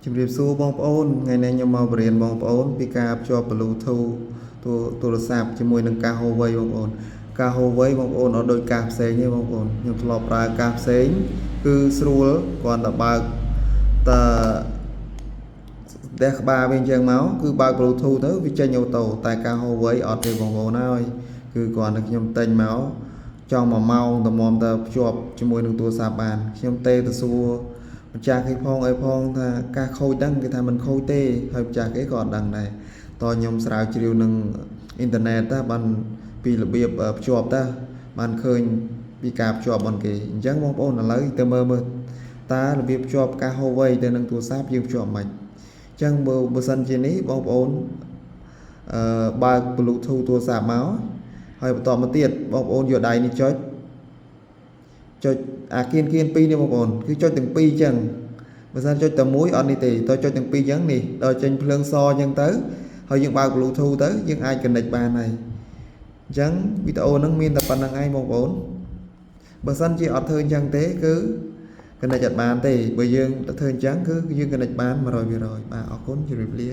ជំរាបសួរបងប្អូនថ្ងៃនេះខ្ញុំមកបរៀនបងប្អូនពីការភ្ជាប់ Bluetooth ទូរស័ព្ទជាមួយនឹងការ Huawei បងប្អូនការ Huawei បងប្អូនអត់ដូចការផ្សេងទេបងប្អូនខ្ញុំធ្លាប់ប្រើការផ្សេងគឺស្រួលគ្រាន់តែបើកតែក្បាលវាអញ្ចឹងមកគឺបើក Bluetooth ទៅវាចេញអូតូតែការ Huawei អត់ទេបងប្អូនហើយគឺគ្រាន់តែខ្ញុំទិញមកចង់1ម៉ោងតែមកតែភ្ជាប់ជាមួយនឹងទូរស័ព្ទបានខ្ញុំទេទៅសួរម្ចាស់គេផងអីផងថាការខូចដឹងគេថាមិនខូចទេហើយម្ចាស់គេក៏អត់ដឹងដែរតើខ្ញុំស្រាវជ្រាវនឹងអ៊ីនធឺណិតទៅបានពីរបៀបភ្ជាប់ទៅបានឃើញពីការភ្ជាប់របស់គេអញ្ចឹងបងប្អូនឥឡូវទៅមើលតើរបៀបភ្ជាប់ការ Huawei ទៅនឹងទូរស័ព្ទយើងភ្ជាប់មិនអញ្ចឹងបើសិនជានេះបងប្អូនបើក Bluetooth ទូរស័ព្ទមកហើយបន្តមកទៀតបងប្អូនយកដៃនេះចុចអាគៀន2នេះបងប្អូនគឺចុចទាំងពីរអញ្ចឹងបើសិនចុចតែមួយអត់នេះទេតើចុចទាំងពីរអញ្ចឹងនេះដល់ចេញភ្លើងសអញ្ចឹងទៅហើយយើងបើក Bluetooth ទៅយើងអាច connect បានហើយអញ្ចឹងវីដេអូហ្នឹងមានតែប៉ុណ្្នឹងឯងបងប្អូនបើសិនជាអត់ធ្វើអញ្ចឹងទេគឺ connect អត់បានទេបើយើងទៅធ្វើអញ្ចឹងគឺយើង connect បាន 100% បាទអរគុណជម្រាបលា